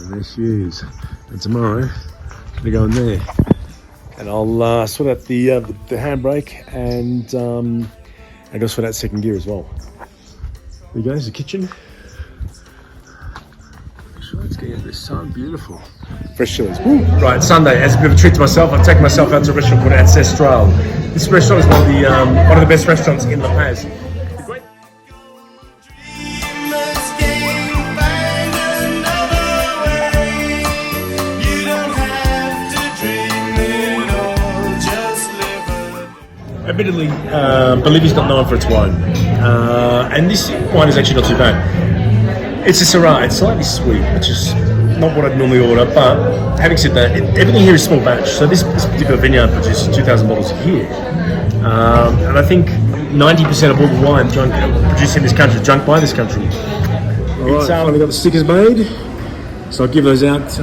And there she is. And tomorrow, I'm gonna go in there. And I'll sort out the handbrake and go sort out second gear as well. There you go, there's the kitchen. Let's get into this sun, beautiful. Fresh chilies. Woo. Right, Sunday, as a bit of a treat to myself, I've taken myself out to a restaurant called Ancestral. This restaurant is one of the best restaurants in La Paz. Admittedly, Bolivia's not known for its wine, and this wine is actually not too bad. It's a Syrah, it's slightly sweet, which is not what I'd normally order, but having said that, everything here is small batch, so this particular vineyard produces 2,000 bottles a year, and I think 90% of all the wine produced in this country is drunk by this country. Alright, finally got the stickers made, so I'll give those out.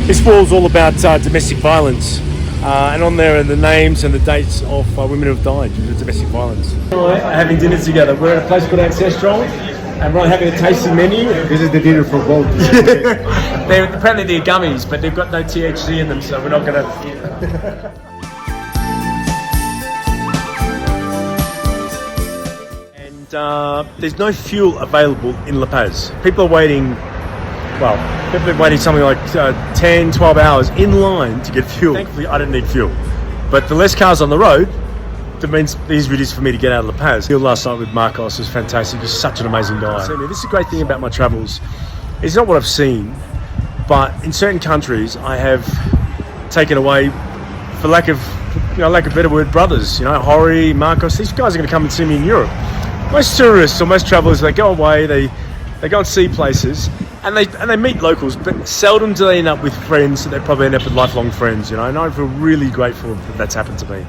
This wall's all about domestic violence, and on there are the names and the dates of women who have died due to domestic violence. We're having dinner together. We're at a place called Ancestral, and we're having a tasting menu. This is the dinner for both. Apparently they're gummies, but they've got no THC in them, so we're not going to... And there's no fuel available in La Paz. People are waiting... Well, people have been waiting something like 10, 12 hours in line to get fuel. Thankfully, I didn't need fuel. But the less cars on the road, that means the easier it is for me to get out of La Paz. The last night with Marcos was fantastic. He's such an amazing guy. This is a great thing about my travels. It's not what I've seen, but in certain countries, I have taken away, for lack of a better word, brothers. Hori, Marcos. These guys are going to come and see me in Europe. Most tourists or most travelers, they go away, they go and see places. And they meet locals, but seldom do they end up with friends that they probably end up with lifelong friends, and I feel really grateful that that's happened to me.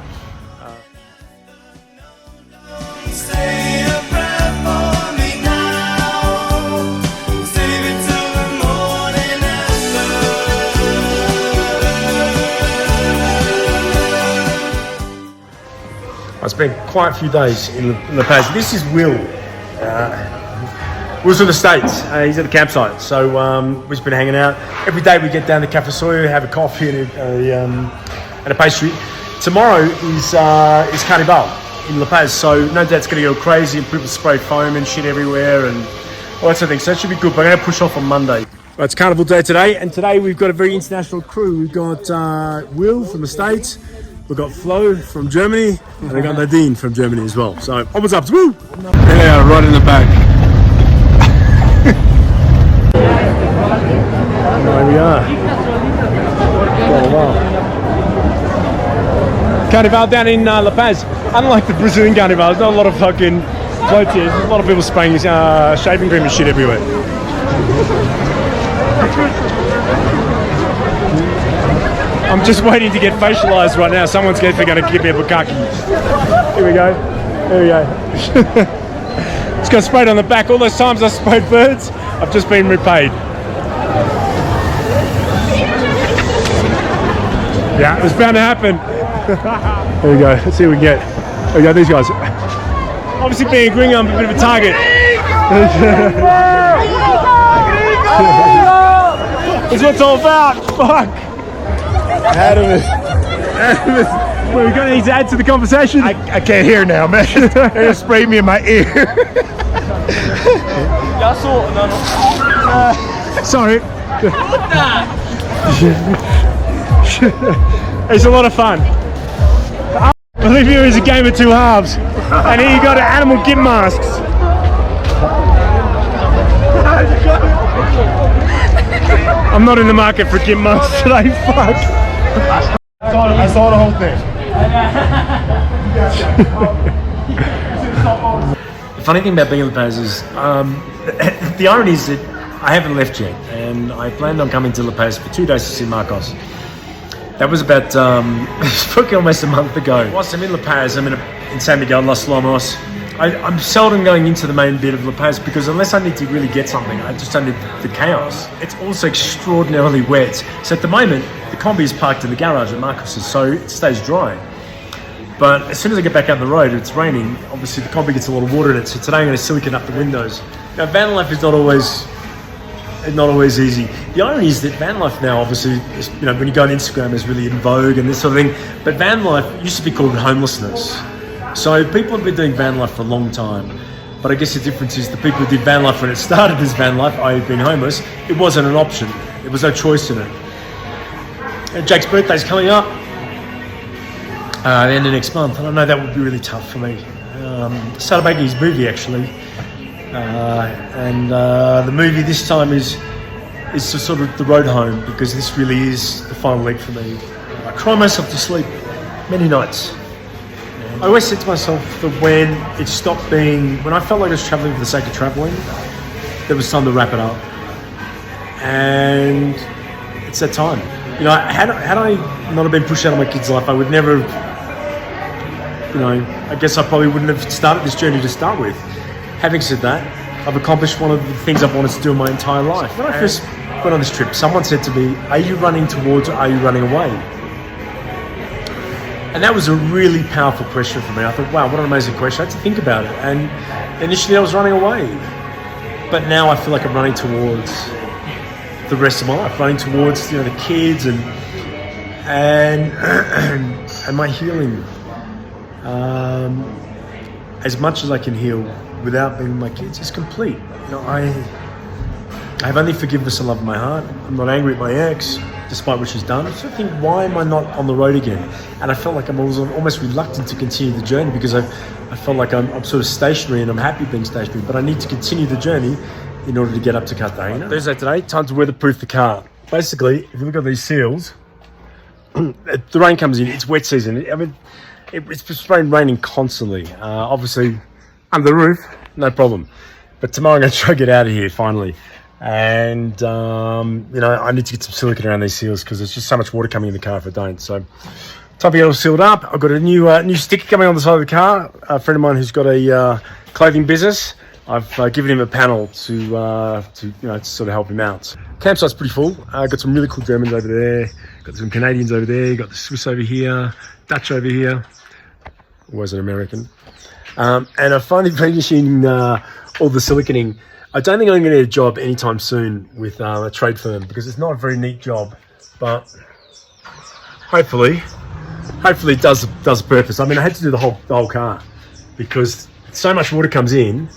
I spent quite a few days in La Paz. This is Will. Will's from the States. He's at the campsite, so we've just been hanging out. Every day we get down to Cafe Soya, have a coffee and a pastry. Tomorrow is carnival in La Paz, so no doubt it's going to go crazy and people spray foam and shit everywhere and all that sort of thing. So that should be good. But I'm going to push off on Monday. Well, it's carnival day today, and today we've got a very international crew. We've got Will from the States, we've got Flo from Germany, and we've got Nadine from Germany as well. So onwards up, woo! Yeah, right in the back. There we are. Oh, wow. Carnival down in La Paz. Unlike the Brazilian carnival, there's not a lot of fucking floats here. There's a lot of people spraying shaving cream and shit everywhere. I'm just waiting to get facialized right now. Someone's going to give me a bukkake. Here we go. Here we go. It's got sprayed on the back. All those times I sprayed birds, I've just been repaid. Yeah, it was bound to happen. There we go. Let's see what we get. There we go. These guys. Obviously, being a gringo, I'm a bit of a target. It's what it's all about. Fuck. Adam. Well, we're going to need to add to the conversation. I can't hear now, man. They just sprayed me in my ear. Sorry. It's a lot of fun. Bolivia is a game of two halves, and here you got animal gimp masks. I'm not in the market for gimp masks today. Fuck. I saw the whole thing. The funny thing about being in La Paz is, the irony is that I haven't left yet, and I planned on coming to La Paz for 2 days to see Marcos. That was about, probably almost a month ago. Whilst I'm in La Paz, I'm in San Miguel, Las Lomas. I'm seldom going into the main bit of La Paz because unless I need to really get something, I just don't need the chaos. It's also extraordinarily wet. So at the moment, the Kombi is parked in the garage at Marcos's, so it stays dry. But as soon as I get back out on the road, it's raining. Obviously, the Kombi gets a lot of water in it. So today I'm going to silicone up the windows. Now, van life is not always easy. The irony is that van life now, obviously, is, you know, when you go on Instagram, is really in vogue and this sort of thing. But van life used to be called homelessness. So people have been doing van life for a long time. But I guess the difference is the people who did van life when it started as van life, i.e. being homeless, it wasn't an option. There was no choice in it. And Jake's birthday's coming up. The end of next month. And I know that would be really tough for me. Started making his movie actually. The movie this time is sort of the road home, because this really is the final leg for me. I cry myself to sleep many nights. I always said to myself that when it stopped being, when I felt like I was travelling for the sake of travelling, there was time to wrap it up. And it's that time. You know, had I not have been pushed out of my kid's life, I would never have, you know, I guess I probably wouldn't have started this journey to start with. Having said that, I've accomplished one of the things I've wanted to do in my entire life. When I first went on this trip, someone said to me, are you running towards or are you running away? And that was a really powerful question for me. I thought, wow, what an amazing question. I had to think about it. And initially I was running away. But now I feel like I'm running towards the rest of my life, running towards, you know, the kids and my healing. As much as I can heal without being with my kids is complete. You know, I have only forgiveness and love in my heart. I'm not angry at my ex, despite what she's done. So I think, why am I not on the road again? And I felt like I'm almost reluctant to continue the journey, because I felt like I'm sort of stationary, and I'm happy being stationary, but I need to continue the journey in order to get up to Cartagena. Thursday today, time to weatherproof the car. Basically, if you look at these seals, the rain comes in, it's wet season. I mean, it's just raining constantly. Obviously, under the roof, no problem. But tomorrow I'm going to try to get out of here finally. And, you know, I need to get some silicone around these seals, because there's just so much water coming in the car if I don't. So, time to get it all sealed up. I've got a new sticker coming on the side of the car. A friend of mine who's got a clothing business. I've given him a panel to you know, to sort of help him out. Campsite's pretty full. Got some really cool Germans over there. Got some Canadians over there. Got the Swiss over here. Dutch over here. Was an American. And I'm finally finishing all the siliconing. I don't think I'm going to get a job anytime soon with a trade firm, because it's not a very neat job, but hopefully it does purpose. I mean, I had to do the whole car, because so much water comes in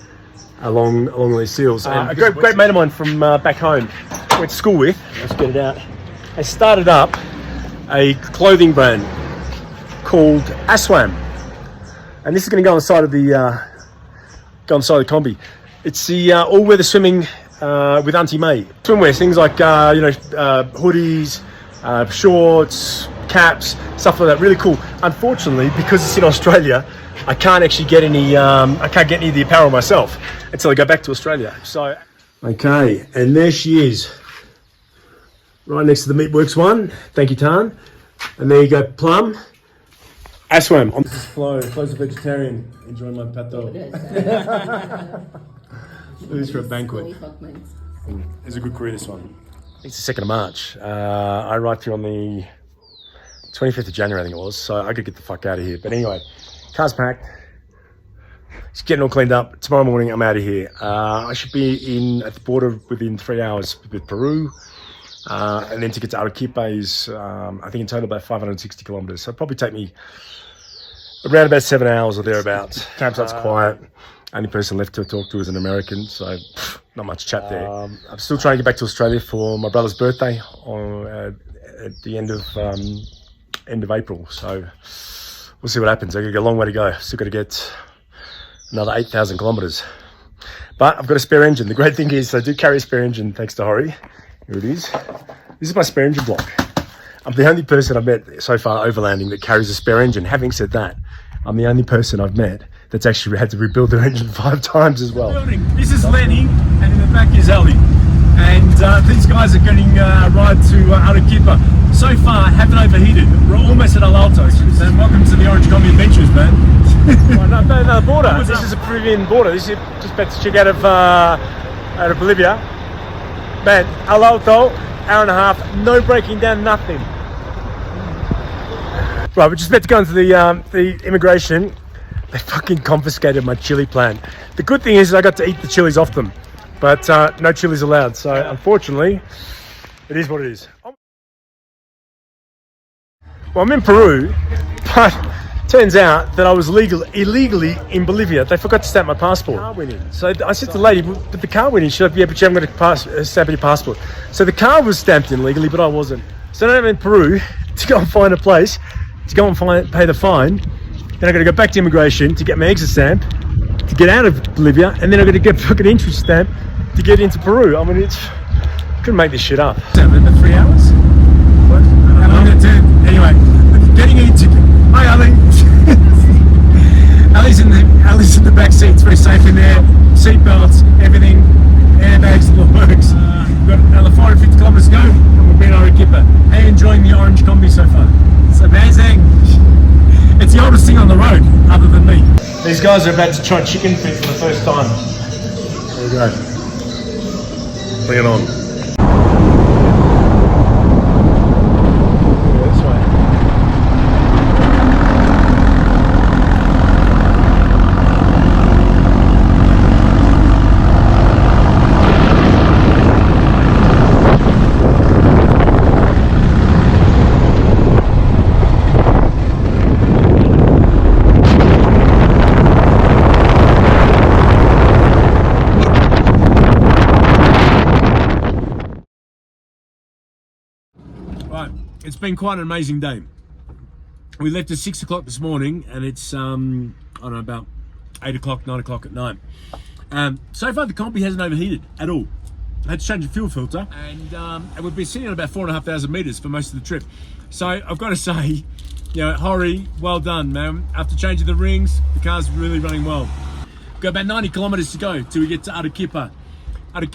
along these seals. And a great mate of mine from back home, I went to school with, let's get it out, has started up a clothing brand called Aswam. And this is going to go on the side of the Kombi. It's the all-weather swimming with Auntie May. Swimwear, things like hoodies, shorts, caps, stuff like that. Really cool. Unfortunately, because it's in Australia, I can't actually get any. I can't get any of the apparel myself until I go back to Australia. So, okay, and there she is, right next to the Meatworks one. Thank you, Tan. And there you go, Plum. Aswam. This is Flo. Flo's a vegetarian. Enjoying my pato. Look at this for a banquet. It's a good career, this one. It's the 2nd of March. I arrived here on the 25th of January, I think it was. So I could get the fuck out of here. But anyway, car's packed. Just getting all cleaned up. Tomorrow morning, I'm out of here. I should be at the border within 3 hours with Peru. And then to get to Arequipa is, I think in total about 560 kilometers. So it'll probably take me around about 7 hours or thereabouts. Campsite's quiet. Only person left to talk to is an American, so not much chat there. I'm still trying to get back to Australia for my brother's birthday at the end of April. So we'll see what happens. I've got a long way to go. Still got to get another 8,000 kilometers. But I've got a spare engine. The great thing is I do carry a spare engine, thanks to Hori. Here it is. This is my spare engine block. I'm the only person I've met so far overlanding that carries a spare engine. Having said that, I'm the only person I've met that's actually had to rebuild their engine 5 times as well. This is Lenny, and in the back is Ali. And these guys are getting a ride to Arequipa. So far, haven't overheated. We're almost at Alto. And welcome to the Orange Kombi Adventures, man. No, border. This is a Peruvian border. This is just about to check out of Bolivia. Man, Alto, hour and a half, no breaking down, nothing. Right, we're just about to go into the immigration. They fucking confiscated my chili plant. The good thing is I got to eat the chilies off them, but no chilies allowed. So unfortunately, it is what it is. Well, I'm in Peru, but turns out that I was illegally in Bolivia. They forgot to stamp my passport. Car went in. So I said to the lady, but the car went in. She said, yeah, but you haven't got a stamp in your passport. So the car was stamped in legally, but I wasn't. So now I'm in Peru to go and find a place, to go and pay the fine. Then I got to go back to immigration to get my exit stamp, to get out of Bolivia, and then I got to get a fucking entry stamp to get into Peru. I mean, I couldn't make this shit up. About 3 hours? What? How long did it take? Anyway, getting into... Hi, Ali. Ali's in the back seat. It's very safe in there. Seat belts, everything, airbags, the works. We've got another 450 kilometers to go, and we've been on Arequipa. Hey, enjoying the orange Kombi so far. It's amazing. It's the oldest thing on the road, other than me. These guys are about to try chicken feet for the first time. There we go. Bring it on. Right, it's been quite an amazing day. We left at 6 o'clock this morning, and it's I don't know, about 8 o'clock, 9 o'clock at night. So far the Kombi hasn't overheated at all. I had to change the fuel filter, and we've been sitting at about 4,500 meters for most of the trip. So I've got to say, you know, Hori, well done, man. After changing the rings, the car's really running well. We've got about 90 kilometers to go till we get to Arequipa.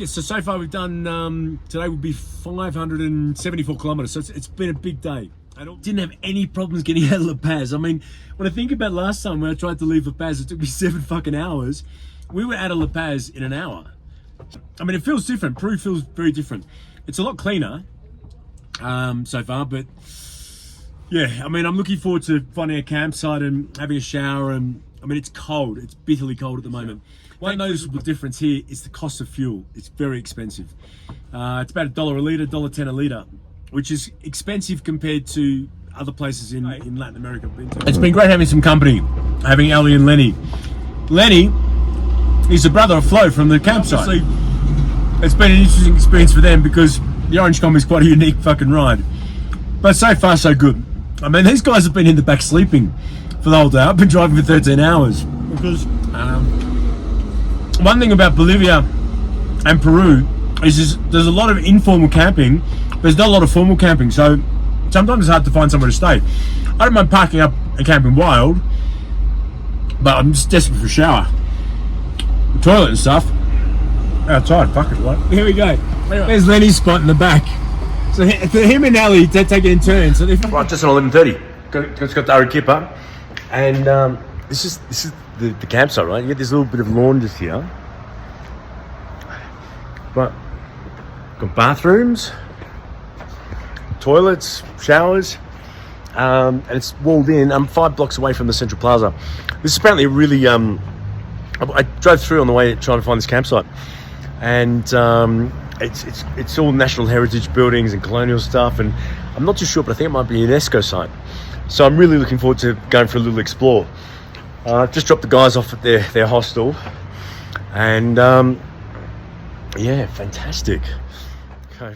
So far we've done, today will be 574 kilometers, so it's been a big day. I didn't have any problems getting out of La Paz. I mean, when I think about last time when I tried to leave La Paz, it took me 7 fucking hours. We were out of La Paz in an hour. I mean, it feels different. Peru feels very different. It's a lot cleaner so far, but yeah, I mean, I'm looking forward to finding a campsite and having a shower. And I mean, it's cold. It's bitterly cold at the moment. One noticeable difference here is the cost of fuel. It's very expensive. It's about $1 a litre, $1.10 a litre, which is expensive compared to other places in Latin America. It's been great having some company, having Ali and Lenny. Lenny is the brother of Flo from the campsite. Obviously, it's been an interesting experience for them because the Orange Kombi is quite a unique fucking ride. But so far, so good. I mean, these guys have been in the back sleeping for the whole day. I've been driving for 13 hours because one thing about Bolivia and Peru is there's a lot of informal camping. There's not a lot of formal camping, so sometimes it's hard to find somewhere to stay. I don't mind parking up and camping wild, but I'm just desperate for a shower, toilet and stuff. Outside, fuck it, what? Here we go. There's Lenny's spot in the back. So him and Ali, they take it in turns. So right, just on 11:30. Just got to Arequipa, and this is the campsite, right? You get this little bit of lawn just here, but got bathrooms, toilets, showers, and it's walled in. I'm 5 blocks away from the Central Plaza. This is apparently really I drove through on the way trying to find this campsite, and it's all national heritage buildings and colonial stuff, and I'm not too sure, but I think it might be a UNESCO site. So I'm really looking forward to going for a little explore. Just dropped the guys off at their hostel, and yeah, fantastic. Okay.